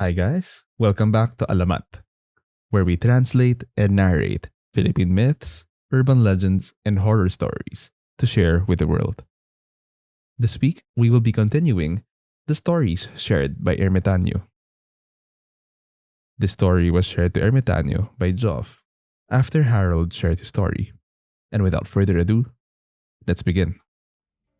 Hi guys, welcome back to Alamat, where we translate and narrate Philippine myths, urban legends, and horror stories to share with the world. This week, we will be continuing the stories shared by Ermitanyo. This story was shared to Ermitanyo by Joff after Harold shared his story. And without further ado, let's begin.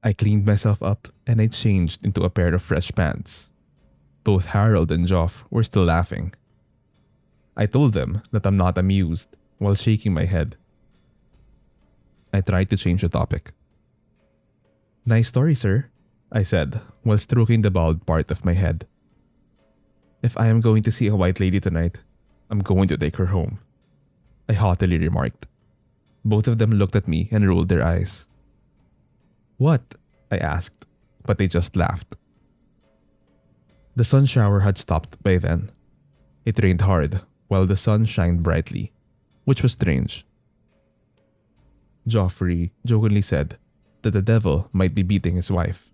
I cleaned myself up and I changed into a pair of fresh pants. Both Harold and Joff were still laughing. I told them that I'm not amused while shaking my head. I tried to change the topic. Nice story, sir, I said while stroking the bald part of my head. If I am going to see a white lady tonight, I'm going to take her home, I haughtily remarked. Both of them looked at me and rolled their eyes. What? I asked, but they just laughed. The sun shower had stopped by then. It rained hard while the sun shined brightly, which was strange. Joffrey jokingly said that the devil might be beating his wife.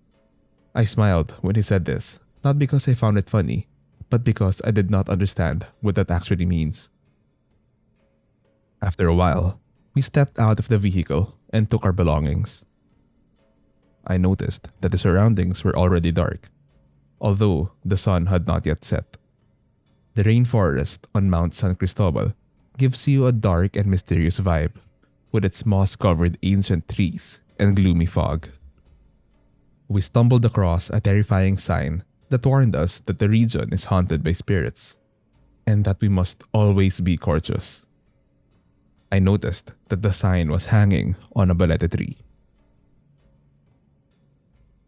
I smiled when he said this, not because I found it funny, but because I did not understand what that actually means. After a while, we stepped out of the vehicle and took our belongings. I noticed that the surroundings were already dark, although the sun had not yet set. The rainforest on Mount San Cristobal gives you a dark and mysterious vibe, with its moss-covered ancient trees and gloomy fog. We stumbled across a terrifying sign that warned us that the region is haunted by spirits, and that we must always be courteous. I noticed that the sign was hanging on a balete tree.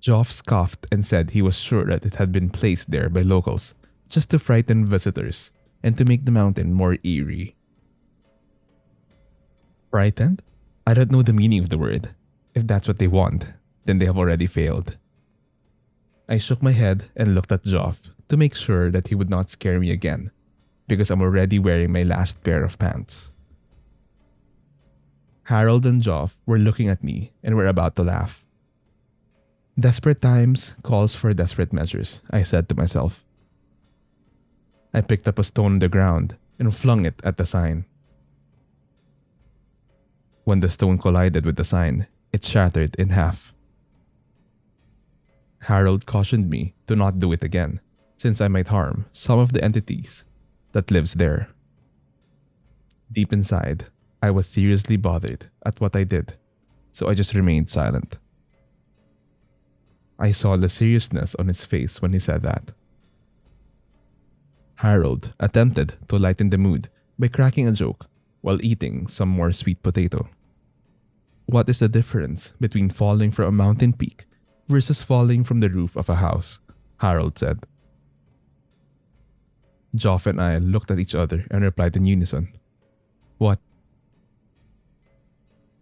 Joff scoffed and said he was sure that it had been placed there by locals just to frighten visitors and to make the mountain more eerie. Frightened? I don't know the meaning of the word. If that's what they want, then they have already failed. I shook my head and looked at Joff to make sure that he would not scare me again, because I'm already wearing my last pair of pants. Harold and Joff were looking at me and were about to laugh. Desperate times calls for desperate measures, I said to myself. I picked up a stone on the ground and flung it at the sign. When the stone collided with the sign, it shattered in half. Harold cautioned me to not do it again, since I might harm some of the entities that lives there. Deep inside, I was seriously bothered at what I did, so I just remained silent. I saw the seriousness on his face when he said that. Harold attempted to lighten the mood by cracking a joke while eating some more sweet potato. What is the difference between falling from a mountain peak versus falling from the roof of a house? Harold said. Joff and I looked at each other and replied in unison. What?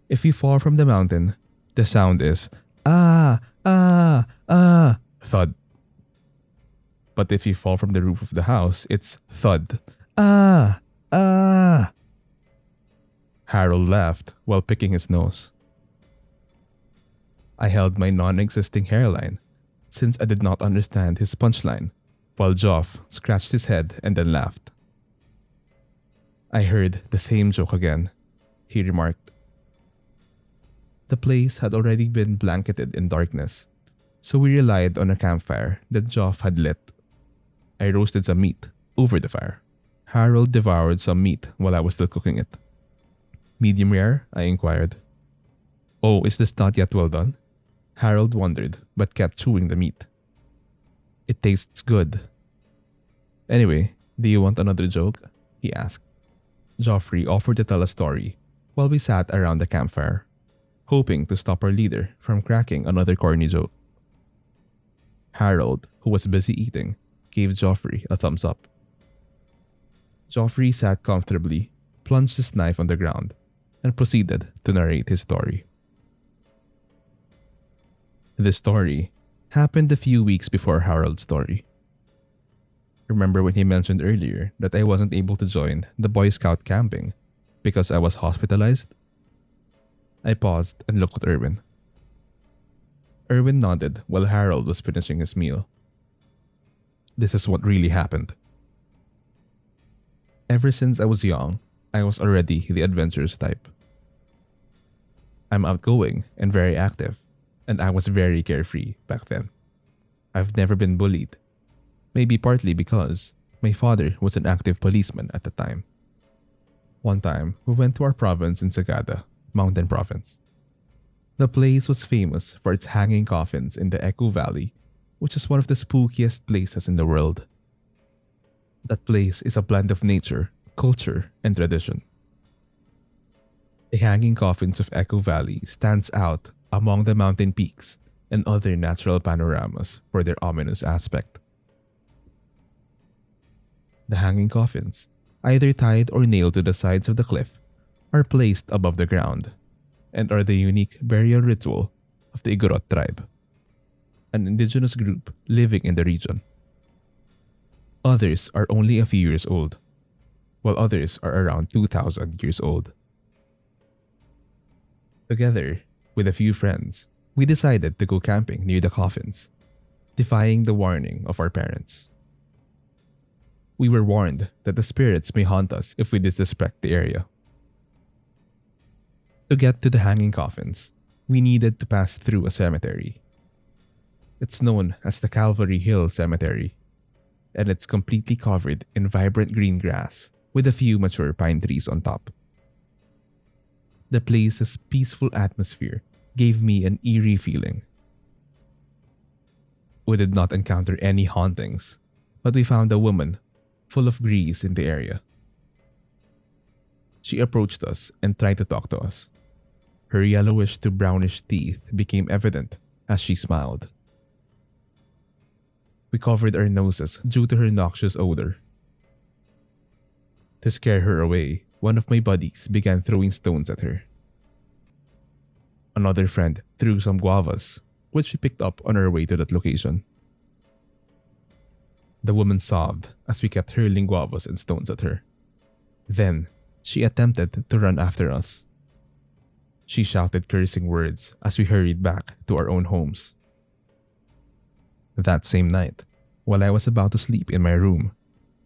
If you fall from the mountain, the sound is ah, ah, ah, thud. But if you fall from the roof of the house, it's thud, ah, ah. Harold laughed while picking his nose. I held my non-existing hairline, since I did not understand his punchline, while Joff scratched his head and then laughed. I heard the same joke again, he remarked. The place had already been blanketed in darkness, so we relied on a campfire that Joff had lit. I roasted some meat over the fire. Harold devoured some meat while I was still cooking it. Medium rare? I inquired. Oh, is this not yet well done? Harold wondered, but kept chewing the meat. It tastes good. Anyway, do you want another joke? He asked. Joffrey offered to tell a story while we sat around the campfire, hoping to stop our leader from cracking another corny joke. Harold, who was busy eating, gave Joffrey a thumbs up. Joffrey sat comfortably, plunged his knife on the ground, and proceeded to narrate his story. This story happened a few weeks before Harold's story. Remember when he mentioned earlier that I wasn't able to join the Boy Scout camping because I was hospitalized? I paused and looked at Erwin. Erwin nodded while Harold was finishing his meal. This is what really happened. Ever since I was young, I was already the adventurous type. I'm outgoing and very active, and I was very carefree back then. I've never been bullied, maybe partly because my father was an active policeman at the time. One time, we went to our province in Sagada, Mountain Province. The place was famous for its hanging coffins in the Echo Valley, which is one of the spookiest places in the world. That place is a blend of nature, culture, and tradition. The hanging coffins of Echo Valley stands out among the mountain peaks and other natural panoramas for their ominous aspect. The hanging coffins, either tied or nailed to the sides of the cliff, are placed above the ground and are the unique burial ritual of the Igorot tribe, an indigenous group living in the region. Others are only a few years old, while others are around 2,000 years old. Together, with a few friends, we decided to go camping near the coffins, defying the warning of our parents. We were warned that the spirits may haunt us if we disrespect the area. To get to the hanging coffins, we needed to pass through a cemetery. It's known as the Calvary Hill Cemetery, and it's completely covered in vibrant green grass with a few mature pine trees on top. The place's peaceful atmosphere gave me an eerie feeling. We did not encounter any hauntings, but we found a woman full of grease in the area. She approached us and tried to talk to us. Her yellowish to brownish teeth became evident as she smiled. We covered our noses due to her noxious odor. To scare her away, one of my buddies began throwing stones at her. Another friend threw some guavas, which we picked up on our way to that location. The woman sobbed as we kept hurling guavas and stones at her. Then, she attempted to run after us. She shouted cursing words as we hurried back to our own homes. That same night, while I was about to sleep in my room,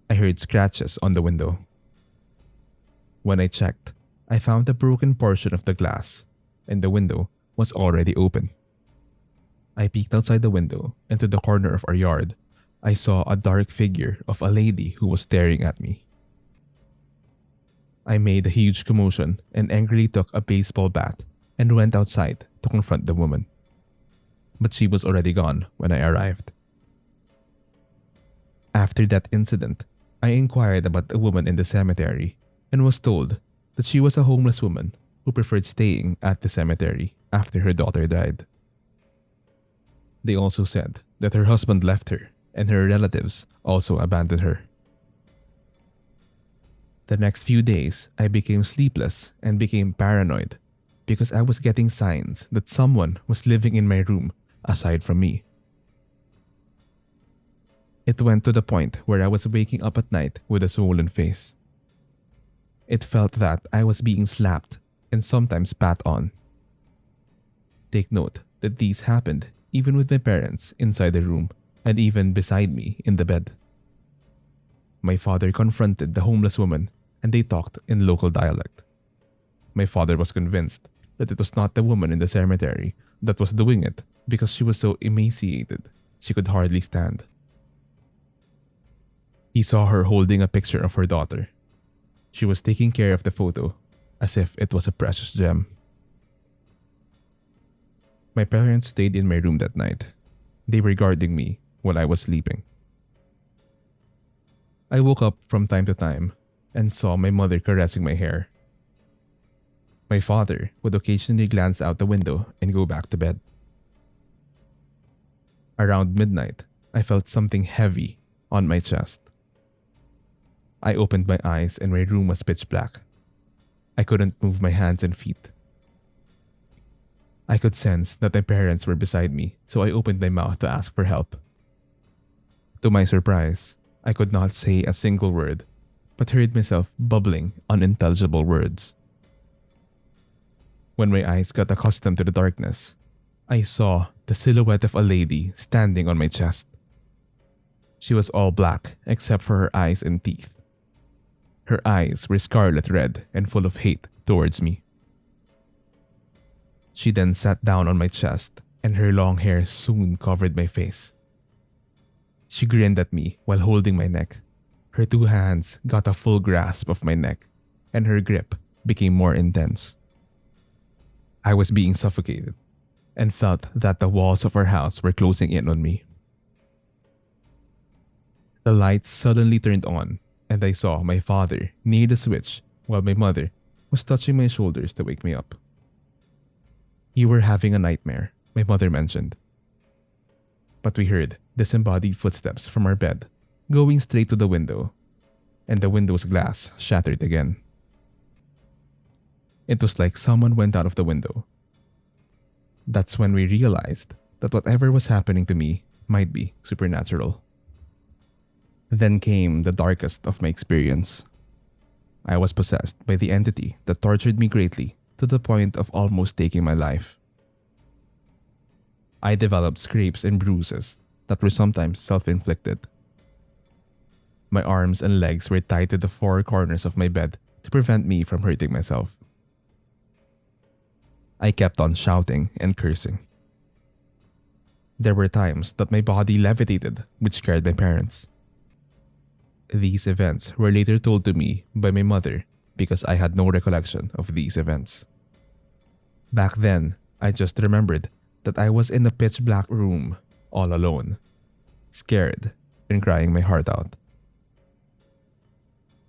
I heard scratches on the window. When I checked, I found a broken portion of the glass, and the window was already open. I peeked outside the window, and to the corner of our yard, I saw a dark figure of a lady who was staring at me. I made a huge commotion and angrily took a baseball bat and went outside to confront the woman. But she was already gone when I arrived. After that incident, I inquired about a woman in the cemetery and was told that she was a homeless woman who preferred staying at the cemetery after her daughter died. They also said that her husband left her and her relatives also abandoned her. The next few days, I became sleepless and became paranoid because I was getting signs that someone was living in my room aside from me. It went to the point where I was waking up at night with a swollen face. It felt that I was being slapped and sometimes spat on. Take note that these happened even with my parents inside the room and even beside me in the bed. My father confronted the homeless woman and they talked in local dialect. My father was convinced that it was not the woman in the cemetery that was doing it because she was so emaciated she could hardly stand. He saw her holding a picture of her daughter. She was taking care of the photo as if it was a precious gem. My parents stayed in my room that night. They were guarding me while I was sleeping. I woke up from time to time and saw my mother caressing my hair. My father would occasionally glance out the window and go back to bed. Around midnight, I felt something heavy on my chest. I opened my eyes and my room was pitch black. I couldn't move my hands and feet. I could sense that my parents were beside me, so I opened my mouth to ask for help. To my surprise, I could not say a single word, but heard myself bubbling unintelligible words. When my eyes got accustomed to the darkness, I saw the silhouette of a lady standing on my chest. She was all black except for her eyes and teeth. Her eyes were scarlet red and full of hate towards me. She then sat down on my chest, and her long hair soon covered my face. She grinned at me while holding my neck. Her two hands got a full grasp of my neck, and her grip became more intense. I was being suffocated and felt that the walls of our house were closing in on me. The lights suddenly turned on, and I saw my father near the switch while my mother was touching my shoulders to wake me up. "You were having a nightmare," my mother mentioned. But we heard disembodied footsteps from our bed, going straight to the window, and the window's glass shattered again. It was like someone went out of the window. That's when we realized that whatever was happening to me might be supernatural. Then came the darkest of my experience. I was possessed by the entity that tortured me greatly to the point of almost taking my life. I developed scrapes and bruises that were sometimes self-inflicted. My arms and legs were tied to the four corners of my bed to prevent me from hurting myself. I kept on shouting and cursing. There were times that my body levitated, which scared my parents. These events were later told to me by my mother because I had no recollection of these events. Back then, I just remembered that I was in a pitch black room, all alone, scared and crying my heart out.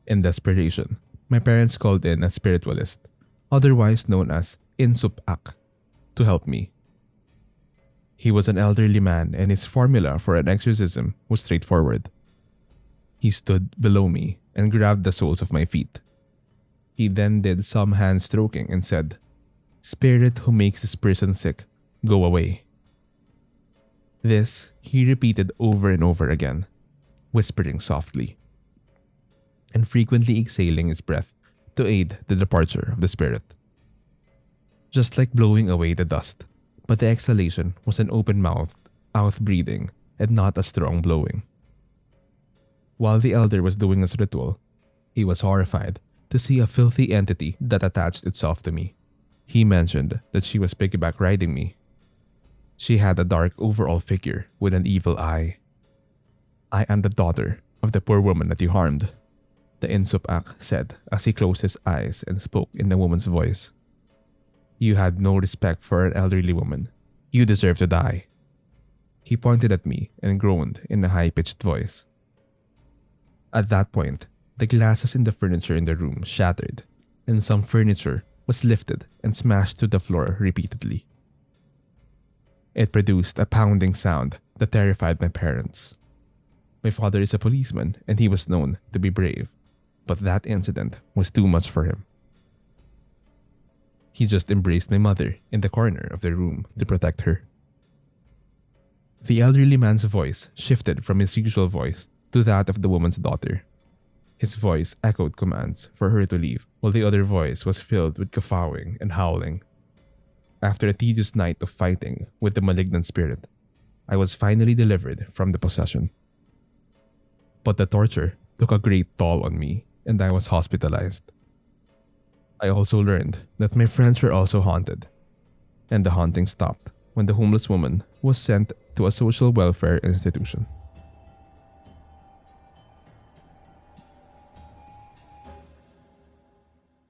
In desperation, my parents called in a spiritualist, otherwise known as Insupak, to help me. He was an elderly man, and his formula for an exorcism was straightforward. He stood below me and grabbed the soles of my feet. He then did some hand stroking and said, "Spirit who makes this person sick, go away." This he repeated over and over again, whispering softly, and frequently exhaling his breath to aid the departure of the spirit. Just like blowing away the dust, but the exhalation was an open-mouthed, out-breathing, and not a strong blowing. While the elder was doing his ritual, he was horrified to see a filthy entity that attached itself to me. He mentioned that she was piggyback riding me. She had a dark overall figure with an evil eye. "I am the daughter of the poor woman that you harmed," the Insupak said as he closed his eyes and spoke in the woman's voice. "You had no respect for an elderly woman. You deserve to die." He pointed at me and groaned in a high-pitched voice. At that point, the glasses in the furniture in the room shattered, and some furniture was lifted and smashed to the floor repeatedly. It produced a pounding sound that terrified my parents. My father is a policeman, and he was known to be brave, but that incident was too much for him. He just embraced my mother in the corner of the room to protect her. The elderly man's voice shifted from his usual voice to that of the woman's daughter. His voice echoed commands for her to leave, while the other voice was filled with guffawing and howling. After a tedious night of fighting with the malignant spirit, I was finally delivered from the possession. But the torture took a great toll on me, and I was hospitalized. I also learned that my friends were also haunted, and the haunting stopped when the homeless woman was sent to a social welfare institution.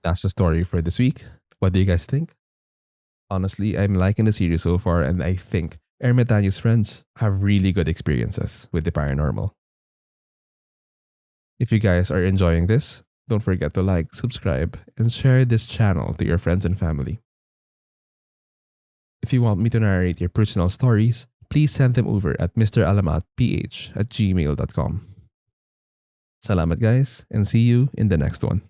That's the story for this week. What do you guys think? Honestly, I'm liking the series so far, and I think Ermitanyo's friends have really good experiences with the paranormal. If you guys are enjoying this, don't forget to like, subscribe, and share this channel to your friends and family. If you want me to narrate your personal stories, please send them over at mralamatph@gmail.com. Salamat guys, and see you in the next one.